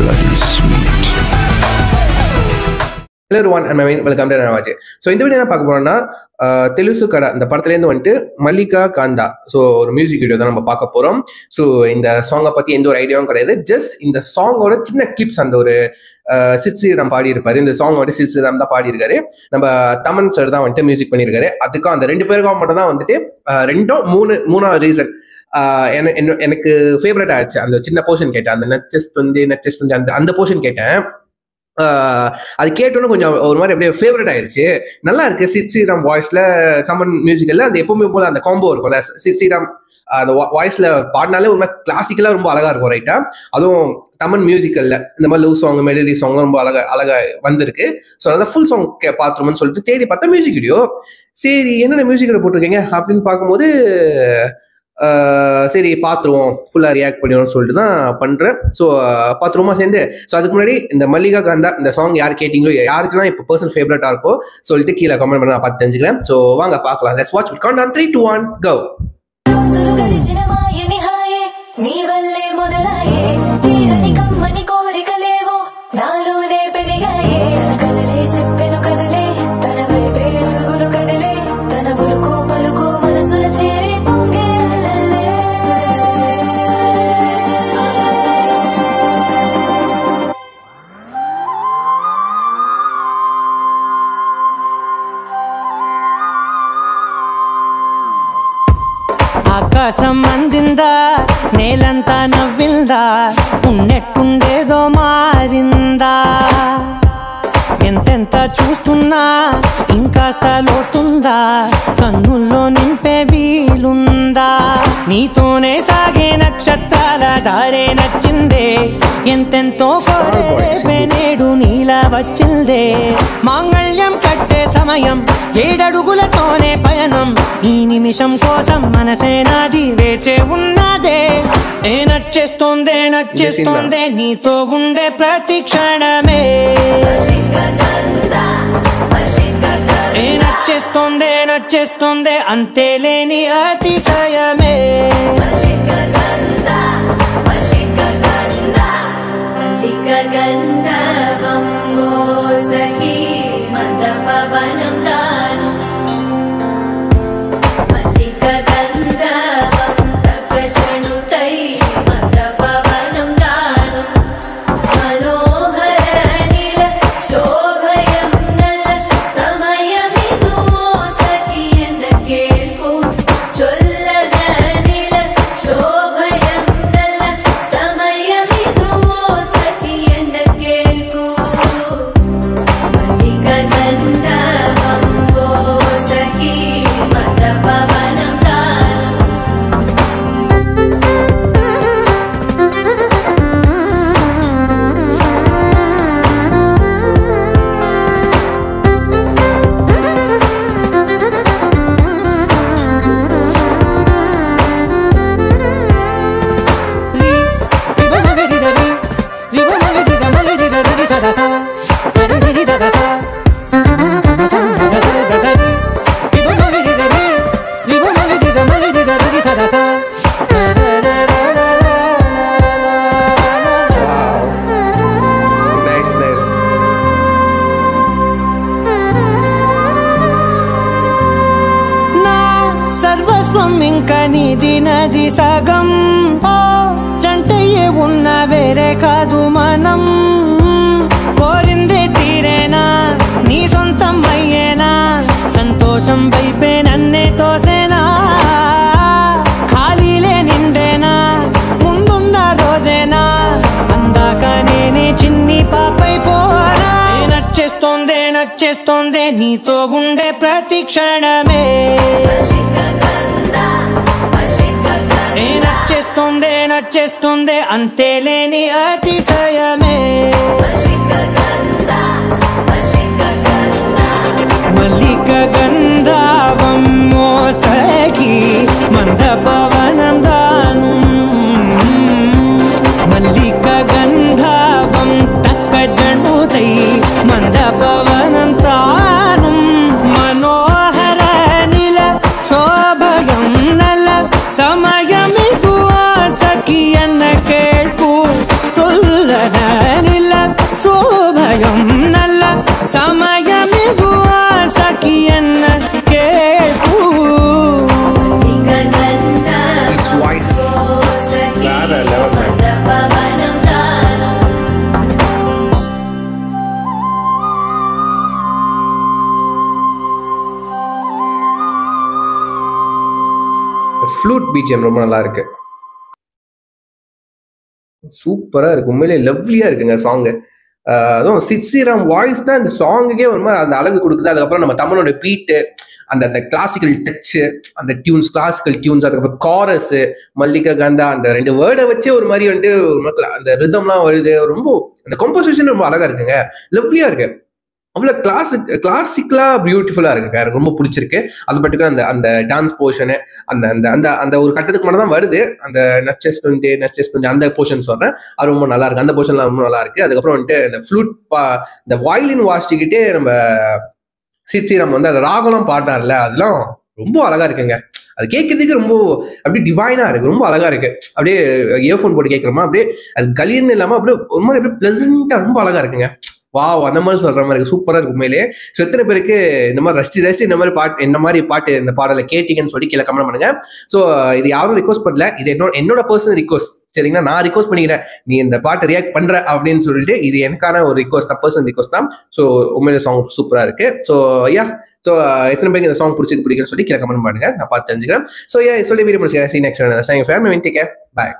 bloody sweet. Hello everyone, and welcome to Navaje. So இந்த video என்ன பார்க்க போறோம்னா தெலுசு கடை இந்த படத்துல இருந்து வந்துட்டு மல்லிகா காந்தா ஸோ ஒரு மியூசிக் வீடியோ தான் நம்ம பார்க்க போறோம். ஸோ இந்த சாங்கை பத்தி எந்த ஒரு ஐடியாவும் கிடையாது. ஜஸ்ட் இந்த சாங்கோட சின்ன கிளிப்ஸ் அந்த ஒரு சித் ஸ்ரீராம் பாடி இருப்பாரு. இந்த சாங் வந்துட்டு சித் ஸ்ரீராம் தான் பாடி இருக்காரு. நம்ம தமன் சார் தான் வந்துட்டு மியூசிக் பண்ணியிருக்காரு. அதுக்கும் அந்த ரெண்டு பேருக்கும் மட்டும் தான் வந்துட்டு மூணாவது ரீசன் எனக்கு ஃபேவரட் ஆச்சு. அந்த சின்ன போர்ஷன் கேட்டேன், அந்த நெச்சஸ் அந்த போர்ஷன் கேட்டேன். அது கேட்டோன்னு கொஞ்சம் ஒரு மாதிரி அப்படியே ஃபேவரட் ஆயிடுச்சு. நல்லா இருக்கு. சித் ஸ்ரீராம் வாய்ஸ்ல தமன் மியூசிக்கல்ல அந்த எப்பவுமே போல அந்த காம்போ இருக்கும்ல. சித் ஸ்ரீராம் அந்த வாய்ஸ்ல பாடினாலே ஒரு மாதிரி கிளாசிக்கலா ரொம்ப அழகா இருக்கும். ரைட்டா, அதுவும் தமன் மியூசிக்கல்ல இந்த மாதிரி லவ் சாங் மெலடி சாங் ரொம்ப அழகா வந்திருக்கு. ஸோ அதான் ஃபுல் சாங் பார்த்துருமோன்னு சொல்லிட்டு தேடி பார்த்தா மியூசிக் வீடியோ. சரி என்னென்ன மியூசிக் வீடியோ போட்டிருக்கீங்க அப்படின்னு பார்க்கும்போது சரி பார்த்துருவோம், ஃபுல்லாக ரியாக்ட் பண்ணிடுவோம்னு சொல்லிட்டு தான் பண்ணுறேன். ஸோ பார்த்துருவோமா சேர்ந்து. ஸோ அதுக்கு முன்னாடி இந்த மல்லிகா காந்தா இந்த சாங் யார் கேட்டிங்களோ, யாருக்குலாம் இப்போ பர்சனல் ஃபேவரட்டாக இருக்கோ சொல்லிட்டு கீழே கமெண்ட் பண்ண நான் பார்த்து தெரிஞ்சுக்கிறேன். ஸோ வாங்க பார்க்கலாம். Let's watch with count on 3 2 1 கோ. ఆకాశం అందిందా, నేలంతా నవ్విందా, ఉన్నట్టుండేదో మారిందా. ఎంతెంత చూస్తున్నా ఇంకాస్త లోతుందా, కన్నుల్లో నింపే వీలుందా. నీతోనే సాగే నక్షత్రాల దారే నచ్చిందే, ఎంతెంతో కోరే నేడు నీలా వచ్చిందే. మాంగళ్యం కట్టే సమయం, ఏడడుగులతోనే పయనం, ఈ నిమిషం కోసం మనసే నాది వేచే ఉన్నదే. నచ్చేస్తోందే నీతో ఉండే ప్రతి క్షణమే. నచ్చేస్తోందే అంతేలేని అతిశయమే. ఇంకా నీది నది సగం, జంటయ్యే ఉన్న వేరే కాదు మనం. కోరిందే తీరేనా, నీ సొంతం అయ్యేనా, సంతోషం వైపే నన్నే తోసేనా. ఖాళీలే నిండేనా, ముందుందా రోజేనా, అందాక నేనే చిన్ని పాపై పోరా. నచ్చేస్తోందే నీతో ఉండే ప్రతి క్షణమే. నచ్చేస్తోందే అంతేలేని అతిశయమే. మల్లిక గంధావం మోసకి మంద పవనం దాను. మల్లిక గంధావం తక్క జండుతై మంద పవనం తాను. మనోహర నిల శోభయం నల సమయమిగు సఖియన్న కేൾపు చొల్లన வேற லெவல். ஃப்ளூட் பிஜிஎம் ரொம்ப நல்லா இருக்கு, சூப்பரா இருக்கு, உண்மையிலே லவ்லியா இருக்குங்க சாங்கு. அதுவும் சித்ஸ்ரீராம் வாய்ஸ் தான் இந்த சாங்குக்கே ஒரு மாதிரி அந்த அழகு கொடுக்குது. அதுக்கப்புறம் நம்ம தமிழோட பீட்டு, அந்த அந்த கிளாசிக்கல் டச்சு, அந்த டியூன்ஸ், கிளாசிக்கல் டியூன்ஸ், அதுக்கப்புறம் காரஸ், மல்லிகா காந்தா அந்த 2 வேர்டை வச்சே ஒரு மாதிரி வந்துட்டு அந்த ரிதம்லாம் வருது. ரொம்ப அந்த கம்போசிஷன் ரொம்ப அழகா இருக்குங்க, லவ்லியா இருக்கு, அவ்வளோ கிளாசிக்கலா பியூட்டிஃபுல்லா இருக்குங்க, எனக்கு ரொம்ப பிடிச்சிருக்கு. அது பட்டுக்கு அந்த அந்த டான்ஸ் போர்ஷனு, அந்த அந்த அந்த அந்த ஒரு கட்டத்துக்கு மட்டும் தான் வருது, அந்த நச்சஸ் அந்த போர்ஷன் சொல்றேன், அது ரொம்ப நல்லா இருக்கு, அந்த போர்ஷன்லாம் ரொம்ப நல்லா இருக்கு. அதுக்கப்புறம் வந்துட்டு இந்த ஃப்ளூட் இந்த வயலின் வாசிச்சுக்கிட்டே நம்ம சித்ஸ்ரீராம் வந்து அந்த ராகம்லாம் பாடினார்ல, அதெல்லாம் ரொம்ப அழகா இருக்குங்க. அது கேட்கறதுக்கு ரொம்ப அப்படியே டிவைனா இருக்கு, ரொம்ப அழகா இருக்கு. அப்படியே இயர்ஃபோன் போட்டு கேட்கறோமா, அப்படியே அது கலீர்னு இல்லாம அப்படியே ஒரு மாதிரி அப்படியே பிளசண்டா ரொம்ப அழகா இருக்குங்க. வாவ், அந்த மாதிரி சொல்ற மாதிரி இருக்கு, சூப்பரா இருக்கு உண்மையிலே. ஸோ எத்தனை பேருக்கு இந்த மாதிரி ரசிச்சு இந்த மாதிரி பாட்டு இந்த பாடலை கேட்டீங்கன்னு சொல்லி கீழே கமெண்ட் பண்ணுங்க. ஸோ இது யாரும் ரிக்வஸ்ட் பண்ணல, இது என்னோட பர்சனல் ரிக்வஸ்ட், சரிங்களா? நான் ரிக்வஸ்ட் பண்ணிக்கிறேன், நீ இந்த பாட்டு ரியாக்ட் பண்ற அப்படின்னு சொல்லிட்டு, இது எனக்கான ஒரு ரிக்வஸ்ட் தான், பர்சனல் ரிக்வஸ்ட் தான். ஸோ உண்மையிலே சாங் சூப்பரா இருக்கு. ஸோ ஸோ எத்தனை பேருக்கு இந்த சாங் பிடிக்குன்னு சொல்லி கீழே கமெண்ட் பண்ணுங்க, நான் பார்த்து தெரிஞ்சுக்கிறேன். ஸோ சொல்லி வீடியோ முடிச்சுக்கிறேன். See you next one. Thank you for having me. Take care. Bye.